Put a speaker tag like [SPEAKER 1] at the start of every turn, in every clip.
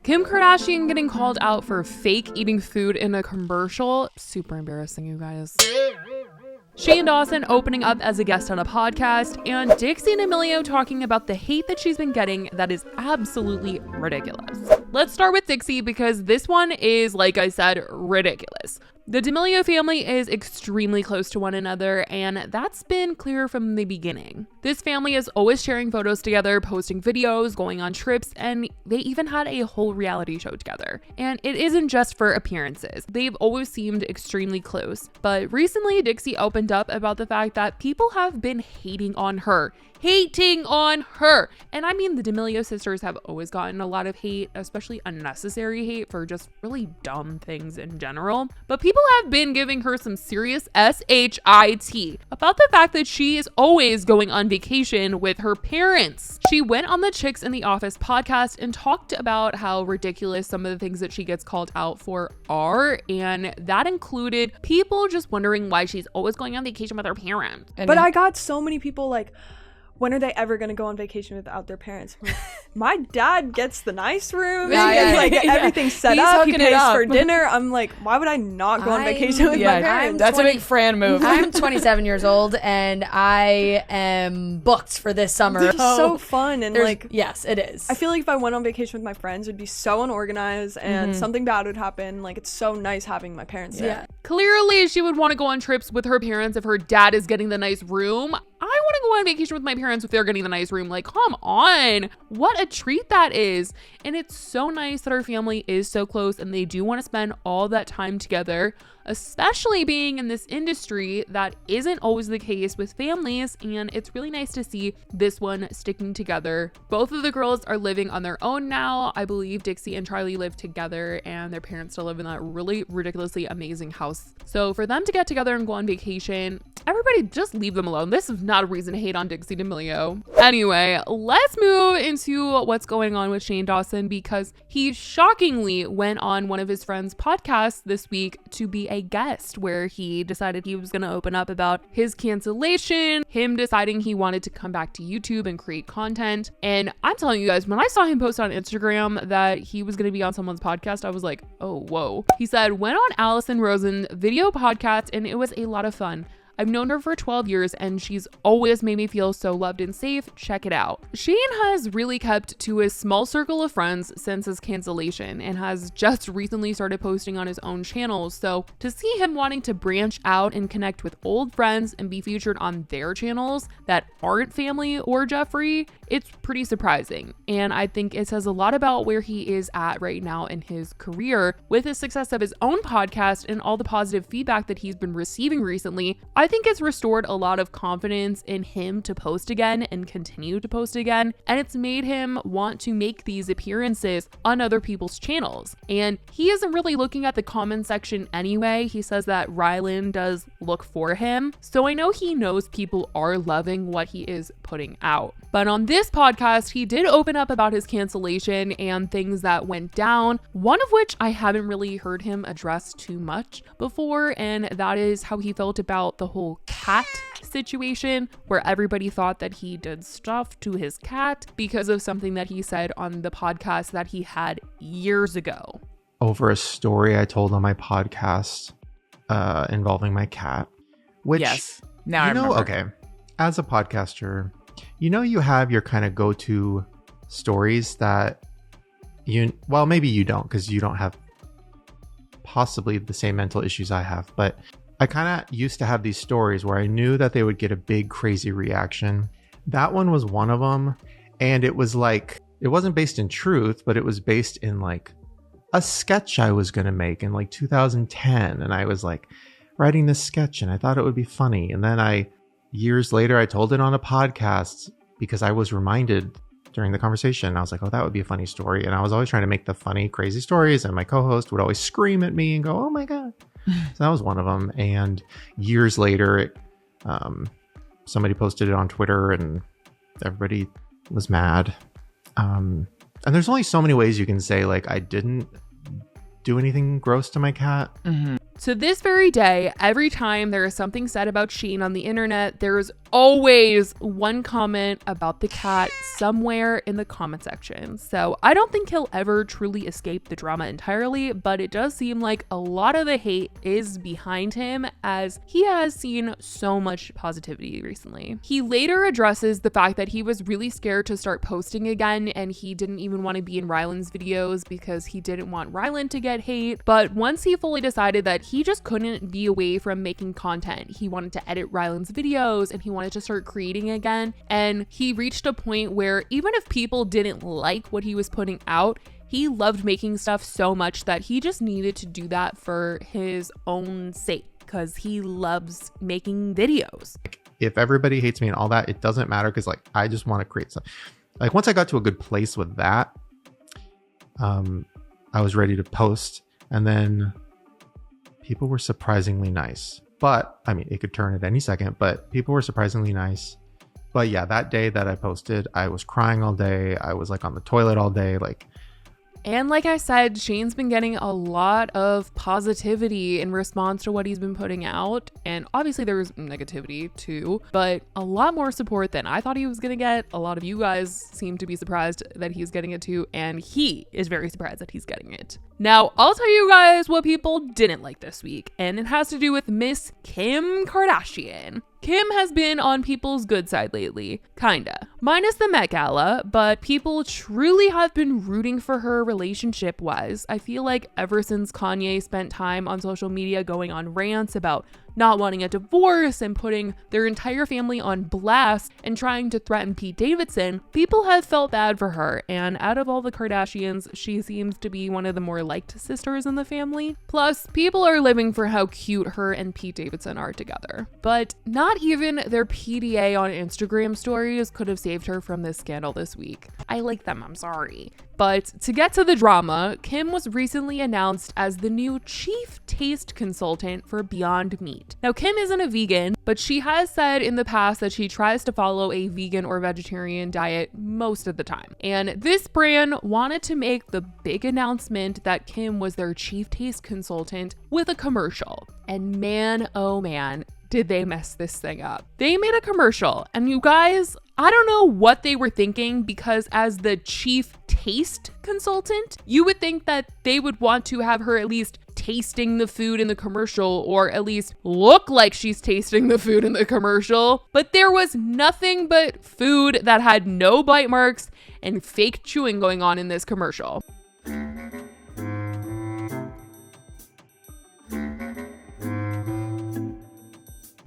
[SPEAKER 1] Kim Kardashian getting called out for fake eating food in a commercial. Super embarrassing, you guys. She and Dawson opening up as a guest on a podcast, and Dixie and Emilio talking about the hate that she's been getting that is absolutely ridiculous. Let's start with Dixie because this one is, like I said, ridiculous. The D'Amelio family is extremely close to one another, and that's been clear from the beginning. This family is always sharing photos together, posting videos, going on trips, and they even had a whole reality show together. And it isn't just for appearances. They've always seemed extremely close. But recently, Dixie opened up about the fact that people have been hating on her. And I mean, the D'Amelio sisters have always gotten a lot of hate, especially unnecessary hate for just really dumb things in general. But people have been giving her some serious shit about the fact that she is always going on vacation with her parents. She went on the Chicks in the Office podcast and talked about how ridiculous some of the things that she gets called out for are, and that included people just wondering why she's always going on vacation with her parents.
[SPEAKER 2] But I got so many people like, when are they ever going to go on vacation without their parents? My dad gets the nice room. Everything's set up. He pays for dinner. I'm like, why would I not go on vacation with my parents?
[SPEAKER 3] That's a big Fran move. I'm 27 years old and I am booked for this summer.
[SPEAKER 2] It's so fun. And
[SPEAKER 3] yes, it is.
[SPEAKER 2] I feel like if I went on vacation with my friends, it would be so unorganized and something bad would happen. Like, it's so nice having my parents there.
[SPEAKER 1] Clearly, she would want to go on trips with her parents if her dad is getting the nice room. I want to go on vacation with my parents if they're getting the nice room. Like, come on. What a treat that is. And it's so nice that our family is so close and they do want to spend all that time together, especially being in this industry that isn't always the case with families. And it's really nice to see this one sticking together. Both of the girls are living on their own now. I believe Dixie and Charlie live together and their parents still live in that really ridiculously amazing house. So for them to get together and go on vacation, everybody just leave them alone. This is not a reason to hate on Dixie D'Amelio. Anyway, let's move into what's going on with Shane Dawson because he shockingly went on one of his friends' podcasts this week to be a guest, where he decided he was going to open up about his cancellation, him deciding he wanted to come back to YouTube and create content. And I'm telling you guys, when I saw him post on Instagram that he was going to be on someone's podcast, I was like, oh, whoa. He said, went on Allison Rosen's video podcast and it was a lot of fun. I've known her for 12 years and she's always made me feel so loved and safe. Check it out. Shane has really kept to his small circle of friends since his cancellation and has just recently started posting on his own channels. So to see him wanting to branch out and connect with old friends and be featured on their channels that aren't family or Jeffree, it's pretty surprising. And I think it says a lot about where he is at right now in his career with the success of his own podcast and all the positive feedback that he's been receiving recently. I think it's restored a lot of confidence in him to post again and continue to post again. And it's made him want to make these appearances on other people's channels. And he isn't really looking at the comment section anyway. He says that Rylan does look for him. So I know he knows people are loving what he is putting out. But on this podcast, he did open up about his cancellation and things that went down, one of which I haven't really heard him address too much before, and that is how he felt about the whole cat situation, where everybody thought that he did stuff to his cat because of something that he said on the podcast that he had years ago.
[SPEAKER 4] Over a story I told on my podcast involving my cat, which...
[SPEAKER 5] Yes, now I remember.
[SPEAKER 4] Okay, as a podcaster, you have your kind of go-to stories that maybe you don't, because you don't have possibly the same mental issues I have, but I kind of used to have these stories where I knew that they would get a big crazy reaction. That one was one of them, and it was like, it wasn't based in truth, but it was based in like a sketch I was going to make in like 2010, and I was like writing this sketch and I thought it would be funny, and then years later I told it on a podcast because I was reminded during the conversation. I was like, oh, that would be a funny story. And I was always trying to make the funny, crazy stories. And my co-host would always scream at me and go, oh my God. So that was one of them. And years later, somebody posted it on Twitter and everybody was mad. And there's only so many ways you can say, like, I didn't do anything gross to my cat.
[SPEAKER 5] Mm-hmm.
[SPEAKER 1] To this very day, every time there is something said about Shane on the internet, there's always one comment about the cat somewhere in the comment section. So I don't think he'll ever truly escape the drama entirely, but it does seem like a lot of the hate is behind him as he has seen so much positivity recently. He later addresses the fact that he was really scared to start posting again, and he didn't even want to be in Ryland's videos because he didn't want Ryland to get hate. But once he fully decided that he just couldn't be away from making content, he wanted to edit Ryland's videos and he wanted to start creating again. And he reached a point where even if people didn't like what he was putting out, he loved making stuff so much that he just needed to do that for his own sake because he loves making videos.
[SPEAKER 4] If everybody hates me and all that, it doesn't matter because like I just want to create stuff. Like once I got to a good place with that, I was ready to post, and then people were surprisingly nice. But I mean, it could turn at any second, but people were surprisingly nice. But yeah, that day that I posted, I was crying all day. I was like on the toilet all day.
[SPEAKER 1] And like I said, Shane's been getting a lot of positivity in response to what he's been putting out. And obviously there's negativity too, but a lot more support than I thought he was going to get. A lot of you guys seem to be surprised that he's getting it too. And he is very surprised that he's getting it. Now, I'll tell you guys what people didn't like this week, and it has to do with Miss Kim Kardashian. Kim has been on people's good side lately, kinda. Minus the Met Gala, but people truly have been rooting for her relationship-wise. I feel like ever since Kanye spent time on social media going on rants about not wanting a divorce and putting their entire family on blast and trying to threaten Pete Davidson, people have felt bad for her. And out of all the Kardashians, she seems to be one of the more liked sisters in the family. Plus, people are living for how cute her and Pete Davidson are together. But not even their PDA on Instagram stories could have saved her from this scandal this week. I like them, I'm sorry. But to get to the drama, Kim was recently announced as the new chief taste consultant for Beyond Meat. Now, Kim isn't a vegan, but she has said in the past that she tries to follow a vegan or vegetarian diet most of the time. And this brand wanted to make the big announcement that Kim was their chief taste consultant with a commercial. And man, oh man, did they mess this thing up. They made a commercial, and you guys, I don't know what they were thinking, because as the chief taste consultant, you would think that they would want to have her at least tasting the food in the commercial, or at least look like she's tasting the food in the commercial. But there was nothing but food that had no bite marks and fake chewing going on in this commercial.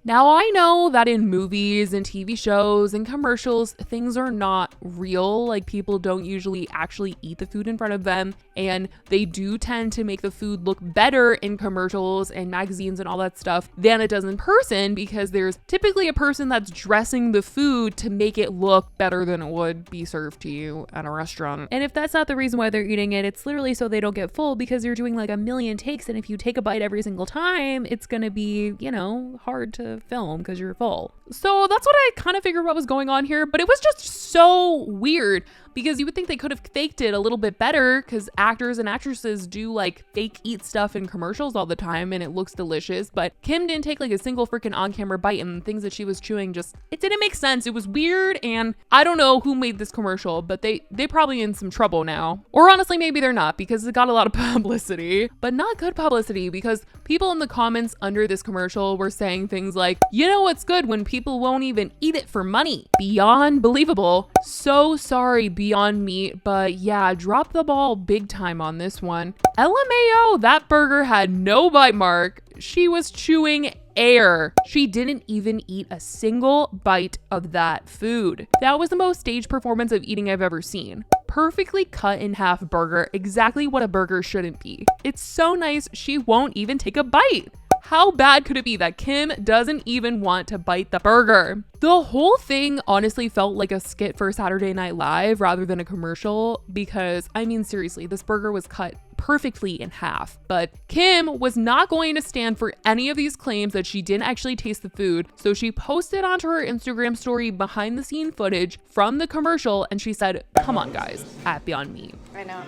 [SPEAKER 1] Now, I know that in movies and TV shows and commercials, things are not real. Like, people don't usually actually eat the food in front of them, and they do tend to make the food look better in commercials and magazines and all that stuff than it does in person, because there's typically a person that's dressing the food to make it look better than it would be served to you at a restaurant. And if that's not the reason why they're eating it, it's literally so they don't get full, because you're doing like a million takes, and if you take a bite every single time, it's gonna be, you know, hard to film because you're full. So that's what I kind of figured what was going on here, but it was just so weird, because you would think they could have faked it a little bit better, because actors and actresses do like fake eat stuff in commercials all the time and it looks delicious. But Kim didn't take like a single freaking on-camera bite, and the things that she was chewing, just, it didn't make sense. It was weird, and I don't know who made this commercial, but they probably in some trouble now. Or honestly, maybe they're not, because it got a lot of publicity, but not good publicity, because people in the comments under this commercial were saying things like, you know what's good when people won't even eat it for money? Beyond believable. So sorry, Beyond Meat, but yeah, drop the ball big time on this one. LMAO, that burger had no bite mark. She was chewing air. She didn't even eat a single bite of that food. That was the most staged performance of eating I've ever seen. Perfectly cut in half burger, exactly what a burger shouldn't be. It's so nice she won't even take a bite. How bad could it be that Kim doesn't even want to bite the burger? The whole thing honestly felt like a skit for Saturday Night Live rather than a commercial, because, I mean, seriously, this burger was cut perfectly in half. But Kim was not going to stand for any of these claims that she didn't actually taste the food, so she posted onto her Instagram story behind the scene footage from the commercial, and she said, "Come on guys," at Beyond Meat.
[SPEAKER 5] Right now,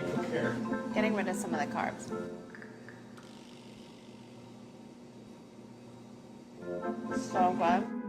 [SPEAKER 5] getting rid of some of the carbs. So good.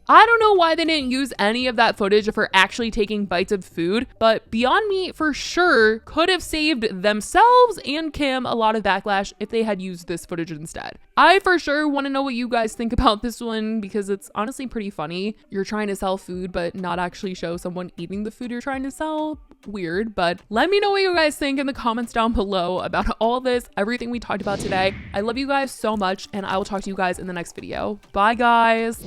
[SPEAKER 1] I don't know why they didn't use any of that footage of her actually taking bites of food, but Beyond Meat for sure could have saved themselves and Kim a lot of backlash if they had used this footage instead. I for sure want to know what you guys think about this one because it's honestly pretty funny. You're trying to sell food but not actually show someone eating the food you're trying to sell. Weird, but let me know what you guys think in the comments down below about all this, everything we talked about today. I love you guys so much and I will talk to you guys in the next video. Bye guys.